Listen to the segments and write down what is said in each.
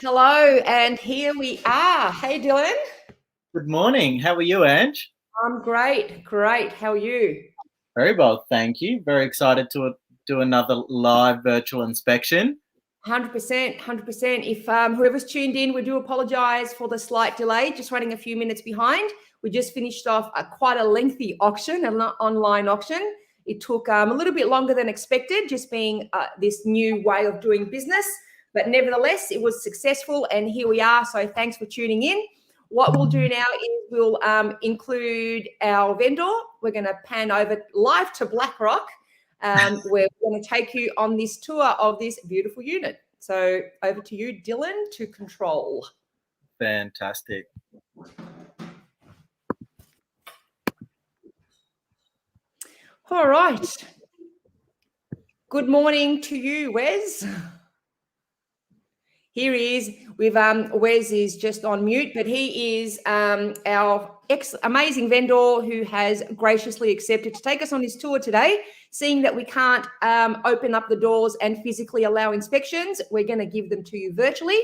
Hello, and here we are. Hey, Dylan. Good morning. How are you, Ange? I'm great. How are you? Very well, thank you. Very excited to do another live virtual inspection. 100%. If whoever's tuned in, we do apologize for the slight delay, just running a few minutes behind. We just finished off quite a lengthy auction, an online auction. It took a little bit longer than expected, just being this new way of doing business. But nevertheless, it was successful, and here we are. So thanks for tuning in. What we'll do now is we'll include our vendor. We're going to pan over live to BlackRock. We're going to take you on this tour of this beautiful unit. So over to you, Dylan, to control. Fantastic. All right. Good morning to you, Wes. Here he is. Wes is just on mute, but he is our amazing vendor who has graciously accepted to take us on his tour today. Seeing that we can't open up the doors and physically allow inspections, we're going to give them to you virtually,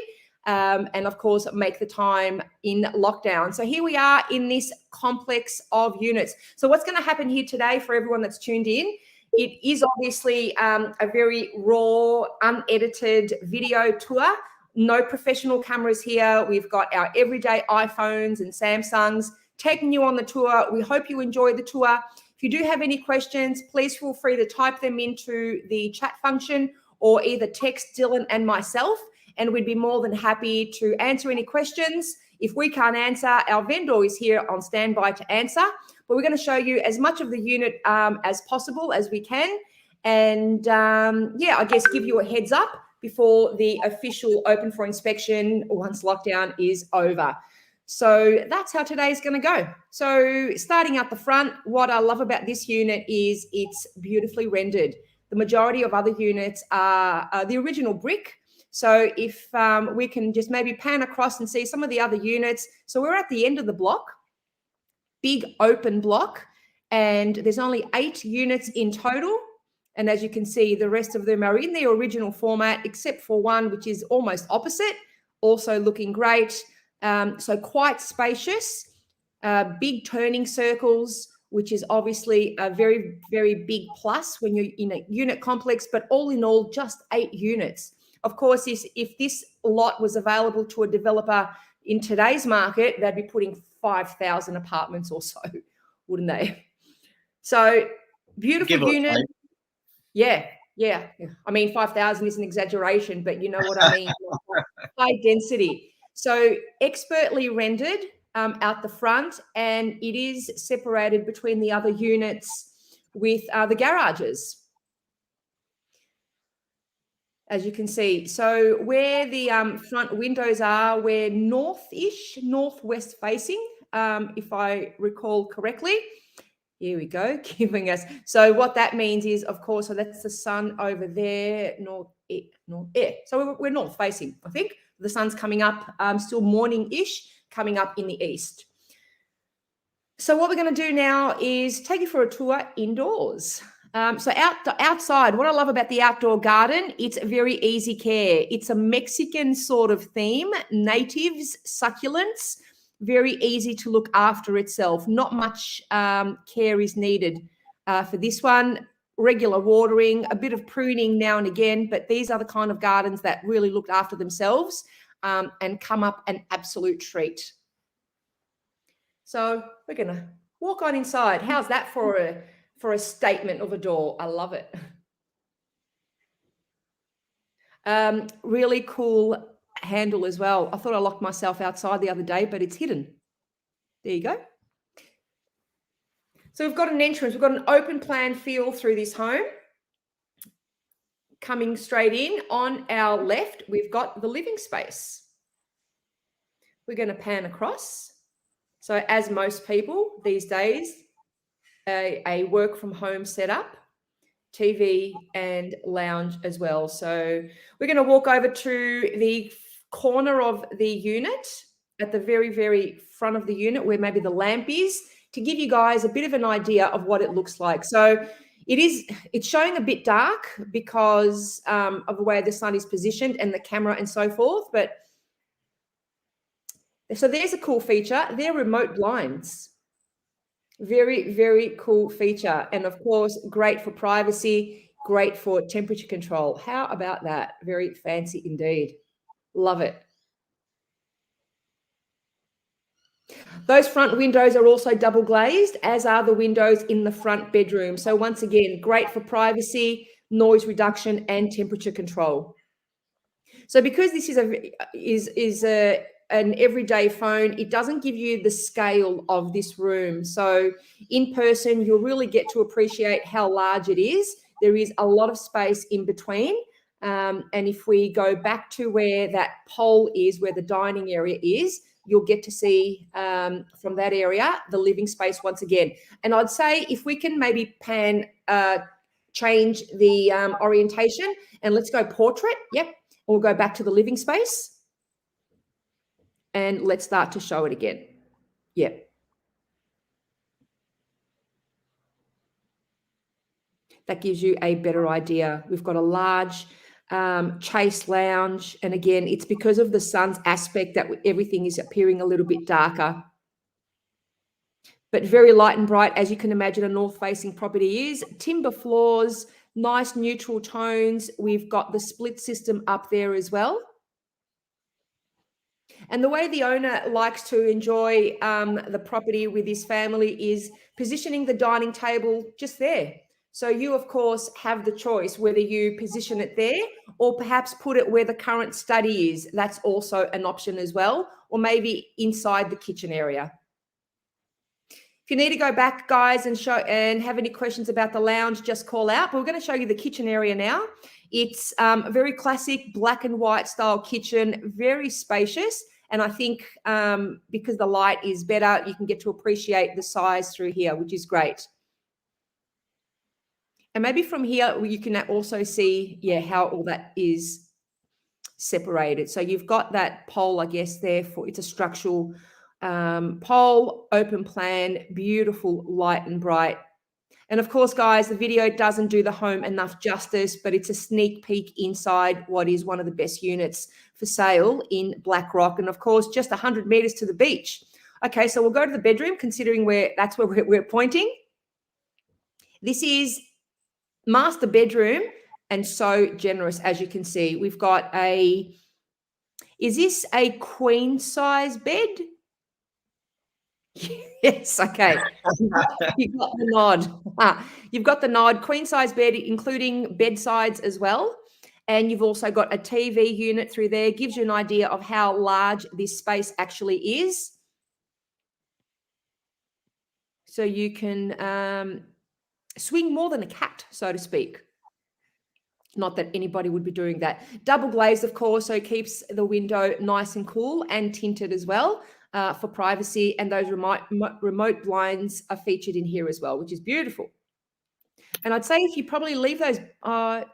and of course make the time in lockdown. So here we are in this complex of units. So what's going to happen here today for everyone that's tuned in? It is obviously a very raw, unedited video tour. No professional cameras here. We've got our everyday iPhones and Samsungs taking you on the tour. We hope you enjoy the tour. If you do have any questions, please feel free to type them into the chat function or either text Dylan and myself, and we'd be more than happy to answer any questions. If we can't answer, our vendor is here on standby to answer, but we're going to show you as much of the unit as possible as we can. And I guess give you a heads up before the official open for inspection once lockdown is over. So that's how today's going to go. So starting at the front, what I love about this unit is it's beautifully rendered. The majority of other units are the original brick. So if we can just maybe pan across and see some of the other units. So we're at the end of the block, big open block, and there's only 8 units in total. And as you can see, the rest of them are in their original format, except for one, which is almost opposite, also looking great. So quite spacious, big turning circles, which is obviously a very, very big plus when you're in a unit complex, but all in all, just 8 units. Of course, if this lot was available to a developer in today's market, they'd be putting 5,000 apartments or so, wouldn't they? So beautiful unit. Yeah. I mean, 5,000 is an exaggeration, but you know what I mean. High density. So expertly rendered out the front, and it is separated between the other units with the garages, as you can see. So where the front windows are, we're northwest facing, if I recall correctly. Here we go, giving us. So what that means is, of course, so that's the sun over there, north. So we're north facing, I think. The sun's coming up, still morning-ish, coming up in the east. So what we're going to do now is take you for a tour indoors. So outside, what I love about the outdoor garden, it's very easy care. It's a Mexican sort of theme, natives, succulents, very easy to look after itself. Not much care is needed for this one. Regular watering, a bit of pruning now and again, but these are the kind of gardens that really looked after themselves and come up an absolute treat. So we're going to walk on inside. How's that for a statement of a door? I love it. Really cool handle as well. I thought I locked myself outside the other day, but it's hidden. There you go. So we've got an entrance. We've got an open plan feel through this home. Coming straight in on our left, we've got the living space. We're going to pan across. So as most people these days, a work from home setup, TV and lounge as well. So we're going to walk over to the corner of the unit at the very, very front of the unit where maybe the lamp is, to give you guys a bit of an idea of what it looks like. So it's showing a bit dark because of the way the sun is positioned and the camera and so forth, but So there's a cool feature. They're remote blinds. Very, very cool feature. And of course, great for privacy, great for temperature control. How about that? Very fancy indeed. Love it. Those front windows are also double glazed, as are the windows in the front bedroom. So once again, great for privacy, noise reduction, and temperature control. So because this is an everyday phone, it doesn't give you the scale of this room. So in person, you'll really get to appreciate how large it is. There is a lot of space in between. And if we go back to where that pole is, where the dining area is, you'll get to see from that area the living space once again. And I'd say if we can maybe change the orientation, and let's go portrait. Yep. We'll go back to the living space and let's start to show it again. Yep. That gives you a better idea. We've got a large chase lounge. And again, it's because of the sun's aspect that everything is appearing a little bit darker. But very light and bright, as you can imagine a north-facing property is. Timber floors, nice neutral tones. We've got the split system up there as well. And the way the owner likes to enjoy the property with his family is positioning the dining table just there. So you, of course, have the choice whether you position it there or perhaps put it where the current study is. That's also an option as well, or maybe inside the kitchen area. If you need to go back, guys, and have any questions about the lounge, just call out. But we're going to show you the kitchen area now. It's a very classic black and white style kitchen, very spacious. And I think because the light is better, you can get to appreciate the size through here, which is great. And maybe from here, you can also see, how all that is separated. So you've got that pole, I guess, there for it's a structural pole, open plan, beautiful, light and bright. And of course, guys, the video doesn't do the home enough justice, but it's a sneak peek inside what is one of the best units for sale in Blackrock. And of course, just 100 meters to the beach. Okay, so we'll go to the bedroom, considering that's where we're pointing. This is master bedroom, and so generous, as you can see. We've got is this a queen size bed? Yes, okay. You've got the nod. You've got the nod. Queen size bed, including bedsides as well. And you've also got a TV unit through there. Gives you an idea of how large this space actually is. So you can swing more than a cat, so to speak. Not that anybody would be doing that. Double glazed, of course, so it keeps the window nice and cool, and tinted as well for privacy. And those remote blinds are featured in here as well, which is beautiful. And I'd say if you probably leave those, no,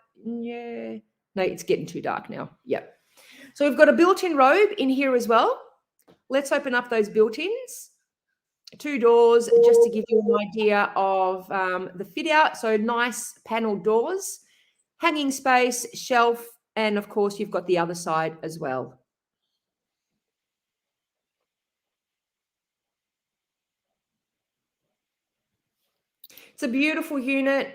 it's getting too dark now. Yep. So we've got a built-in robe in here as well. Let's open up those built-ins. 2 doors, just to give you an idea of the fit out. So nice panel doors, hanging space, shelf, and of course you've got the other side as well. It's a beautiful unit.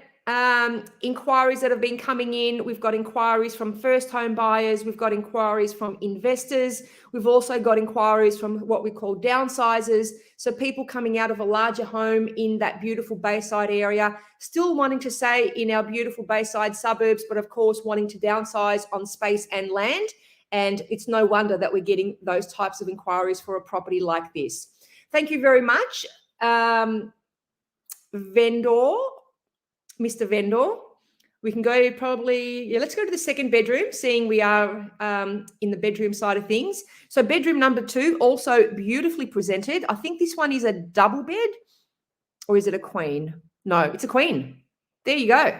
Inquiries that have been coming in. We've got inquiries from first home buyers. We've got inquiries from investors. We've also got inquiries from what we call downsizers. So people coming out of a larger home in that beautiful Bayside area, still wanting to stay in our beautiful Bayside suburbs, but of course wanting to downsize on space and land. And it's no wonder that we're getting those types of inquiries for a property like this. Thank you very much, vendor. Mr. Vendor, we can go probably, let's go to the second bedroom, seeing we are in the bedroom side of things. So bedroom number 2, also beautifully presented. I think this one is a double bed, or is it a queen? No, it's a queen. There you go.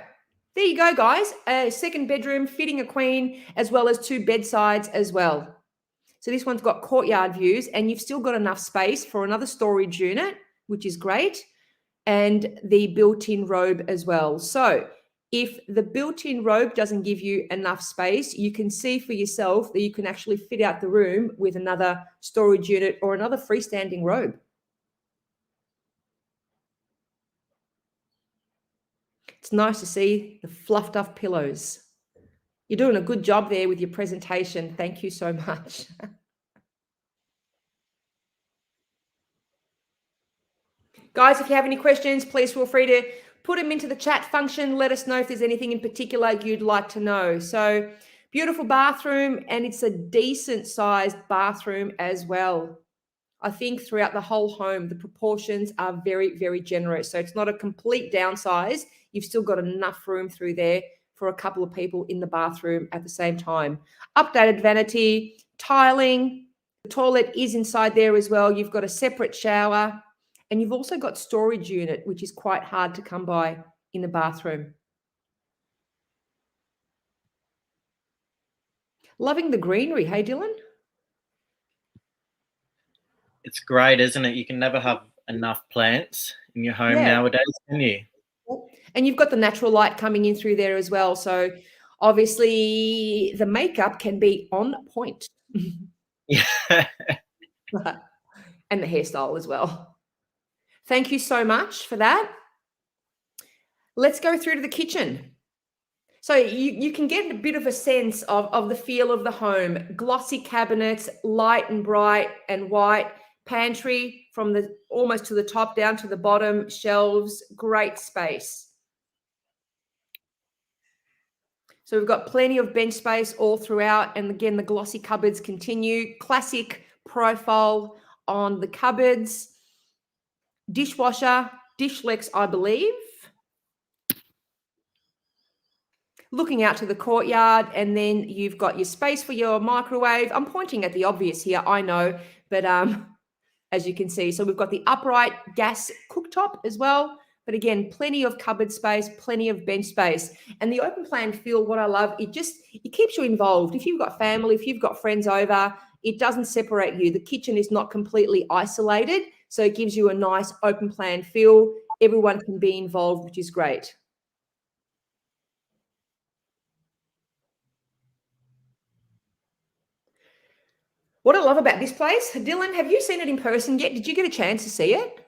There you go, guys. A second bedroom fitting a queen, as well as 2 bedsides as well. So this one's got courtyard views, and you've still got enough space for another storage unit, which is great. And the built-in robe as well. So If the built-in robe doesn't give you enough space, you can see for yourself that you can actually fit out the room with another storage unit or another freestanding robe. It's nice to see the fluffed up pillows. You're doing a good job there with your presentation. Thank you so much. Guys, if you have any questions, please feel free to put them into the chat function. Let us know if there's anything in particular you'd like to know. So beautiful bathroom, and it's a decent sized bathroom as well. I think throughout the whole home, the proportions are very, very generous. So it's not a complete downsize. You've still got enough room through there for a couple of people in the bathroom at the same time. Updated vanity, tiling. The toilet is inside there as well. You've got a separate shower. And you've also got storage unit, which is quite hard to come by in the bathroom. Loving the greenery, hey, Dylan? It's great, isn't it? You can never have enough plants in your home nowadays, can you? And you've got the natural light coming in through there as well. So obviously the makeup can be on point. Yeah. And the hairstyle as well. Thank you so much for that. Let's go through to the kitchen. So you can get a bit of a sense of the feel of the home. Glossy cabinets, light and bright and white. Pantry from the almost to the top down to the bottom. Shelves, great space. So we've got plenty of bench space all throughout. And again, the glossy cupboards continue. Classic profile on the cupboards. Dishwasher, Dishlex, I believe. Looking out to the courtyard, and then you've got your space for your microwave. I'm pointing at the obvious here, I know, but as you can see, so we've got the upright gas cooktop as well. But again, plenty of cupboard space, plenty of bench space. And the open plan feel, what I love, it keeps you involved. If you've got family, if you've got friends over, it doesn't separate you. The kitchen is not completely isolated. So it gives you a nice open plan feel. Everyone can be involved, which is great. What I love about this place, Dylan, have you seen it in person yet? Did you get a chance to see it?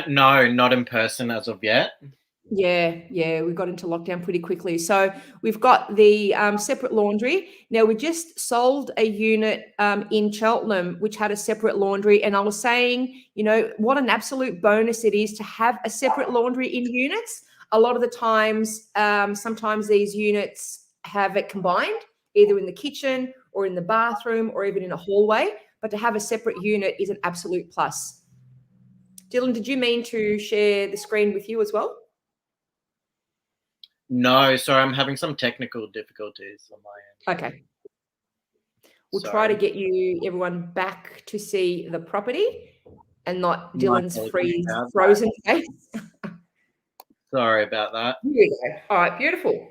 No, not in person as of yet. Yeah, we got into lockdown pretty quickly. So we've got the separate laundry. Now, we just sold a unit in Cheltenham, which had a separate laundry. And I was saying, what an absolute bonus it is to have a separate laundry in units. A lot of the times, sometimes these units have it combined, either in the kitchen or in the bathroom or even in a hallway. But to have a separate unit is an absolute plus. Dylan, did you mean to share the screen with you as well? No, sorry, I'm having some technical difficulties on my end. Okay. We'll try to get everyone back to see the property and not Dylan's frozen face. Sorry about that. Here we go. All right, beautiful.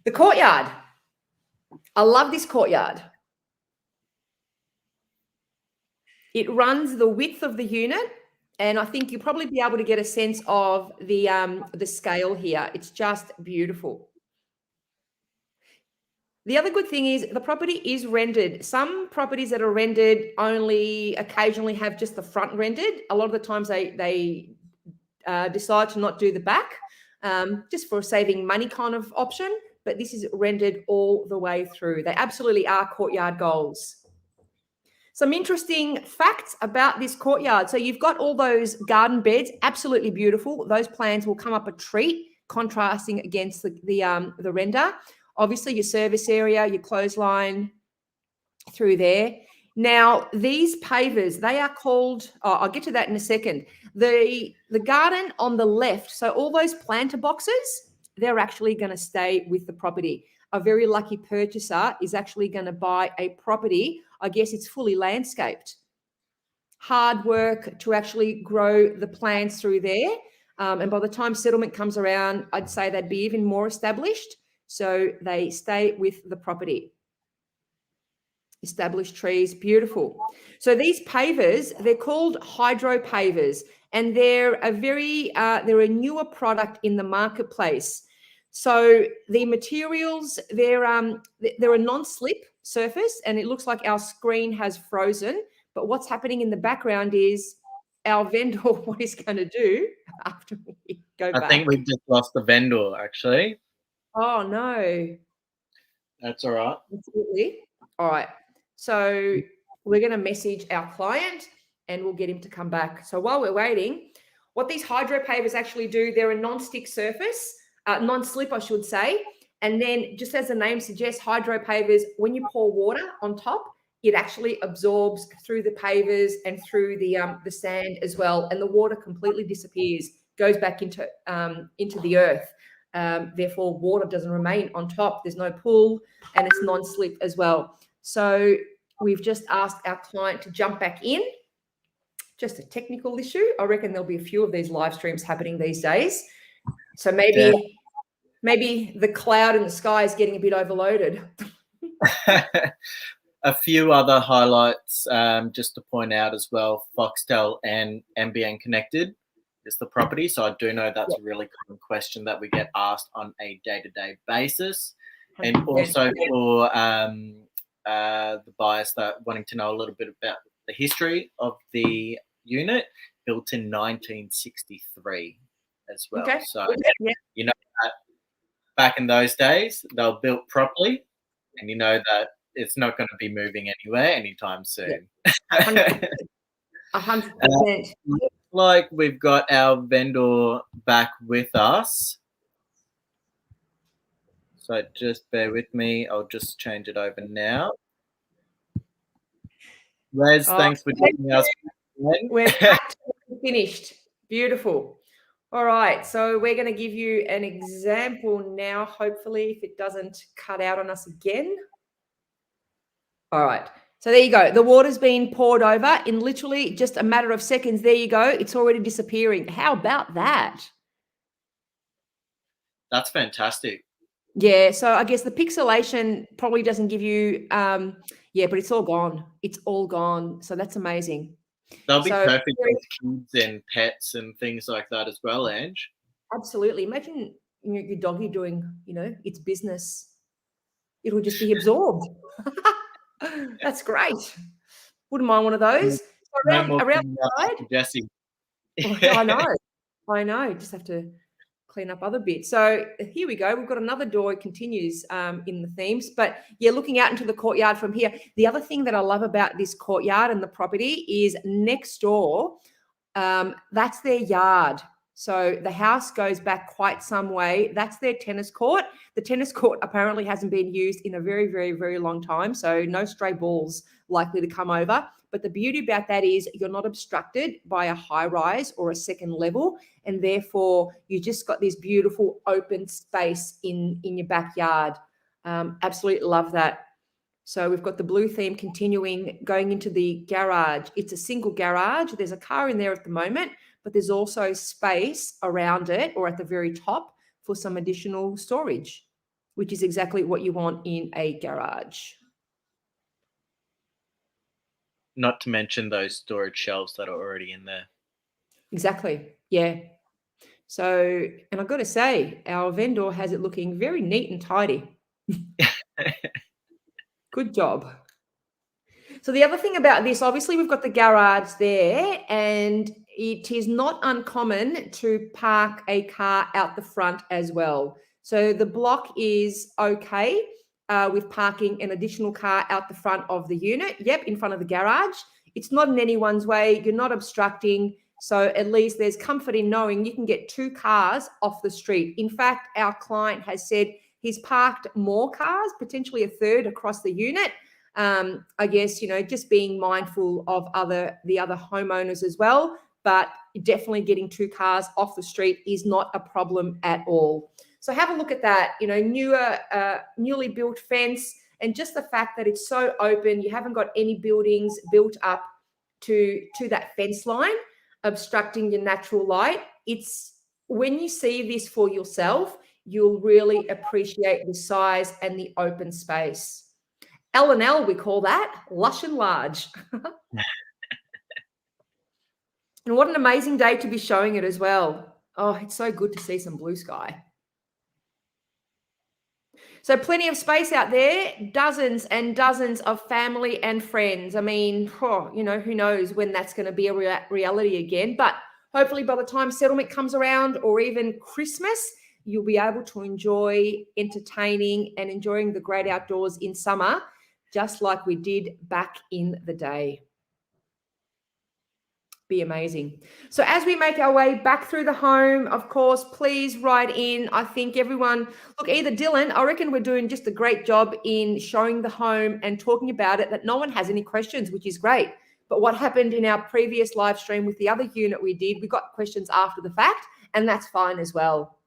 The courtyard. I love this courtyard. It runs the width of the unit. And I think you'll probably be able to get a sense of the scale here. It's just beautiful. The other good thing is the property is rendered. Some properties that are rendered only occasionally have just the front rendered. A lot of the times they decide to not do the back, just for a saving money kind of option. But this is rendered all the way through. They absolutely are courtyard goals. Some interesting facts about this courtyard. So you've got all those garden beds, absolutely beautiful. Those plans will come up a treat, contrasting against the render. Obviously, your service area, your clothesline through there. Now, these pavers, they are called, I'll get to that in a second. The garden on the left, so all those planter boxes, they're actually going to stay with the property. A very lucky purchaser is actually going to buy a property. I guess it's fully landscaped. Hard work to actually grow the plants through there. And by the time settlement comes around, I'd say they'd be even more established. So they stay with the property. established trees, beautiful. So these pavers, they're called hydro pavers, and they're they're a newer product in the marketplace. So the materials, they're a non-slip surface, and it looks like our screen has frozen. But what's happening in the background is our vendor, what he's going to do after we go back. I think we've just lost the vendor, actually. Oh, no. That's all right. Absolutely. All right. So we're going to message our client and we'll get him to come back. So while we're waiting, what these hydro pavers actually do, they're a non-stick surface, non-slip, I should say. And then just as the name suggests, hydro pavers, when you pour water on top, it actually absorbs through the pavers and through the sand as well. And the water completely disappears, goes back into the earth. Therefore, water doesn't remain on top. There's no pull and it's non-slip as well. So we've just asked our client to jump back in. Just a technical issue. I reckon there'll be a few of these live streams happening these days. So maybe the cloud in the sky is getting a bit overloaded. A few other highlights just to point out as well. Foxtel and NBN connected is the property. So I do know that's a really common question that we get asked on a day-to-day basis. And also for the buyers that wanting to know a little bit about the history of the unit, built in 1963 as well. Okay. So you know that back in those days, they were built properly, and you know that it's not going to be moving anywhere anytime soon. 100%. Like we've got our vendor back with us. So just bear with me. I'll just change it over now. Rez, thanks for joining us. We're finished. Beautiful. All right. So we're going to give you an example now, hopefully, if it doesn't cut out on us again. All right. So there you go. The water's been poured over in literally just a matter of seconds. There you go. It's already disappearing. How about that? That's fantastic. Yeah. So I guess the pixelation probably doesn't give you, but it's all gone. It's all gone. So that's amazing. They'll be perfect for kids and pets and things like that as well, Ange. Absolutely. Imagine your doggy doing, its business. It'll just be absorbed. That's great. Wouldn't mind one of those. So around the side. Jesse. I know. Just have to clean up other bits. So here we go. We've got another door. It continues in the themes. But looking out into the courtyard from here. The other thing that I love about this courtyard and the property is next door, that's their yard. So the house goes back quite some way. That's their tennis court. The tennis court apparently hasn't been used in a very, very, very long time. So no stray balls likely to come over. But the beauty about that is you're not obstructed by a high rise or a second level. And therefore, you just got this beautiful open space in your backyard. Absolutely love that. So we've got the blue theme continuing, going into the garage. It's a single garage. There's a car in there at the moment, but there's also space around it or at the very top for some additional storage, which is exactly what you want in a garage. Not to mention those storage shelves that are already in there. Exactly. Yeah. So, and I've got to say, our vendor has it looking very neat and tidy. Good job. So the other thing about this, obviously we've got the garage there, and it is not uncommon to park a car out the front as well. So the block is okay with parking an additional car out the front of the unit. Yep, in front of the garage. It's not in anyone's way. You're not obstructing. So at least there's comfort in knowing you can get 2 cars off the street. In fact, our client has said he's parked more cars, potentially a third across the unit. I guess, just being mindful of the other homeowners as well, but definitely getting 2 cars off the street is not a problem at all. So have a look at that, newly built fence, and just the fact that it's so open, you haven't got any buildings built up to that fence line, obstructing your natural light. It's when you see this for yourself, you'll really appreciate the size and the open space. L&L, we call that, lush and large. And what an amazing day to be showing it as well. Oh, it's so good to see some blue sky. So plenty of space out there, dozens and dozens of family and friends. I mean, you know, who knows when that's going to be a reality again. But hopefully by the time settlement comes around or even Christmas, you'll be able to enjoy entertaining and enjoying the great outdoors in summer, just like we did back in the day. Be amazing. So as we make our way back through the home, of course, please write in. I think everyone, look, either Dylan, I reckon we're doing just a great job in showing the home and talking about it, that no one has any questions, which is great. But what happened in our previous live stream with the other unit we did, we got questions after the fact, and that's fine as well.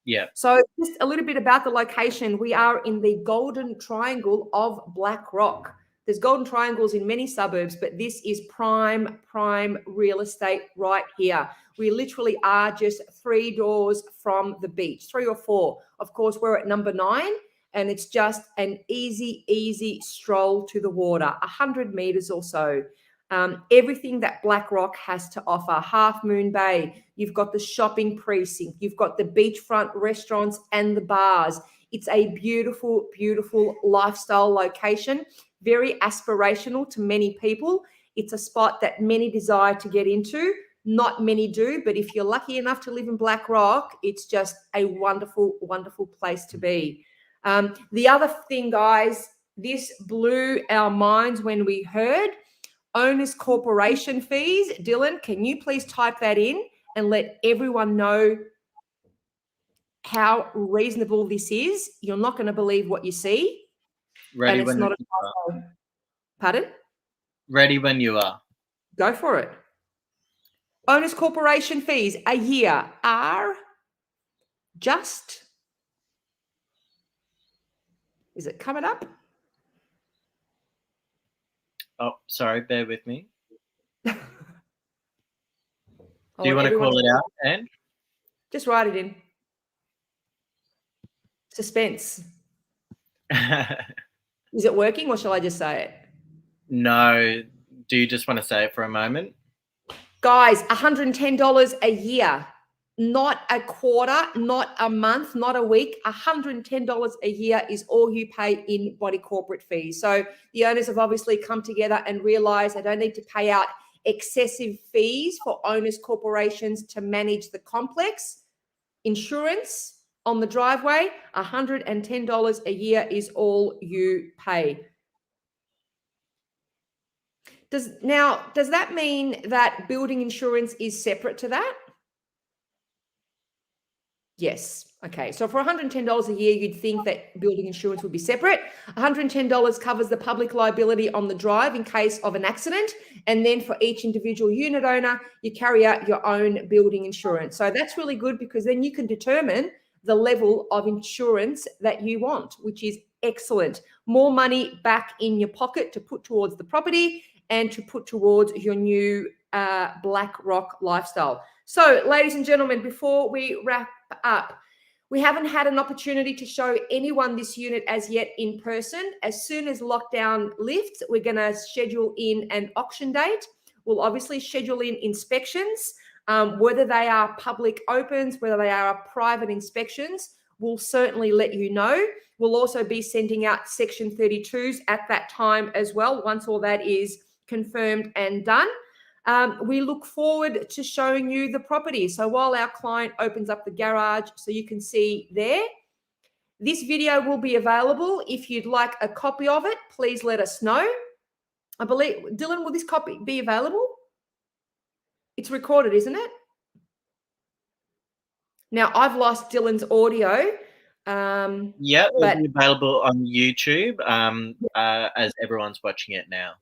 Yeah. So just a little bit about the location. We are in the Golden Triangle of Black Rock. There's golden triangles in many suburbs, but this is prime real estate right here. We literally are just 3 doors from the beach, 3 or 4. Of course, we're at number 9, and it's just an easy stroll to the water, 100 meters or so. Everything that Black Rock has to offer. Half Moon Bay, you've got the shopping precinct, you've got the beachfront restaurants and the bars. It's a beautiful lifestyle location, very aspirational to many people. It's a spot that many desire to get into. Not many do, but if you're lucky enough to live in Black Rock, it's just a wonderful place to be. The other thing, guys, this blew our minds when we heard owners corporation fees. Dylan, can you please type that in and let everyone know how reasonable this is? You're not going to believe what you see. Ready and it's when not you a Pardon? Ready when you are. Go for it. Owners corporation fees a year are just, is it coming up? Oh, sorry, bear with me. Do Do you want to call it out, Anne? Just write it in. Suspense. Is it working, or shall I just say it? No. Do you just want to say it for a moment? Guys, $110 a year, not a quarter, not a month, not a week. $110 a year is all you pay in body corporate fees. So the owners have obviously come together and realized they don't need to pay out excessive fees for owners corporations to manage the complex. Insurance on the driveway, $110 a year is all you pay. Does that mean that building insurance is separate to that? Yes. Okay. So for $110 a year, you'd think that building insurance would be separate. $110 covers the public liability on the drive in case of an accident. And then for each individual unit owner, you carry out your own building insurance. So that's really good, because then you can determine the level of insurance that you want, which is excellent. More money back in your pocket to put towards the property and to put towards your new Black Rock lifestyle. So, ladies and gentlemen, before we wrap up, we haven't had an opportunity to show anyone this unit as yet in person. As soon as lockdown lifts, we're going to schedule in an auction date. We'll obviously schedule in inspections, whether they are public opens, whether they are private inspections. We'll certainly let you know. We'll also be sending out Section 32s at that time as well, once all that is confirmed and done. We look forward to showing you the property. So while our client opens up the garage so you can see there, this video will be available. If you'd like a copy of it, please let us know. I believe, Dylan, will this copy be available? It's recorded, isn't it? Now, I've lost Dylan's audio. Yeah, it'll be available on YouTube as everyone's watching it now.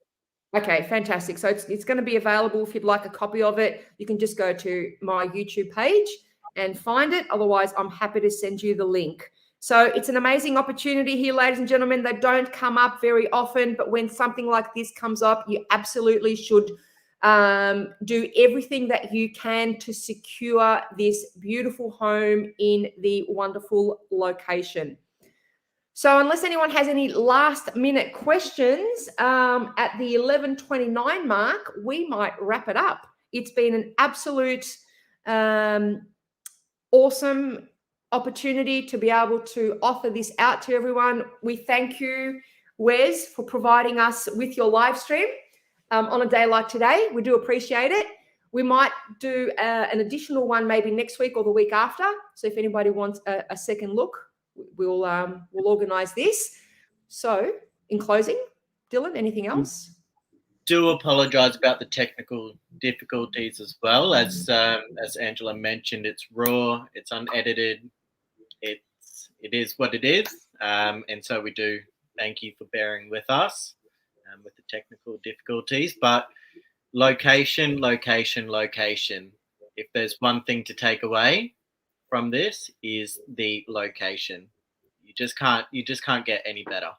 Okay, fantastic. So it's going to be available. If you'd like a copy of it, you can just go to my YouTube page and find it. Otherwise, I'm happy to send you the link. So it's an amazing opportunity here, ladies and gentlemen. They don't come up very often, but when something like this comes up, you absolutely should do everything that you can to secure this beautiful home in the wonderful location. So unless anyone has any last minute questions, at the 11:29 mark, we might wrap it up. It's been an absolute awesome opportunity to be able to offer this out to everyone. We thank you, Wes, for providing us with your live stream on a day like today. We do appreciate it. We might do an additional one maybe next week or the week after. So if anybody wants a second look, we'll organise this. So in closing, Dylan, anything else? Do apologize about the technical difficulties as well. As Angela mentioned, it's raw, it's unedited, it is what it is, and so we do thank you for bearing with us with the technical difficulties. But location. If there's one thing to take away from this, is the location. You just can't get any better.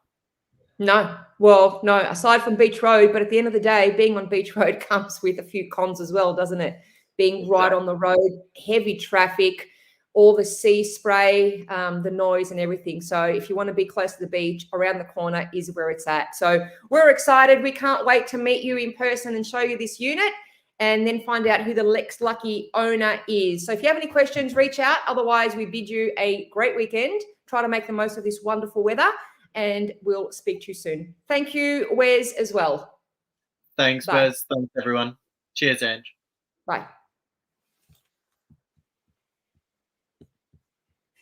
No, well, no, aside from Beach Road, but at the end of the day, being on Beach Road comes with a few cons as well, doesn't it? Being right on the road, heavy traffic, all the sea spray, the noise and everything. So if you want to be close to the beach, around the corner is where it's at. So we're excited. We can't wait to meet you in person and show you this unit and then find out who the next lucky owner is. So if you have any questions, reach out. Otherwise, we bid you a great weekend. Try to make the most of this wonderful weather. And we'll speak to you soon. Thank you, Wes, as well. Thanks, Wes. Thanks, everyone. Cheers, Ange. Bye.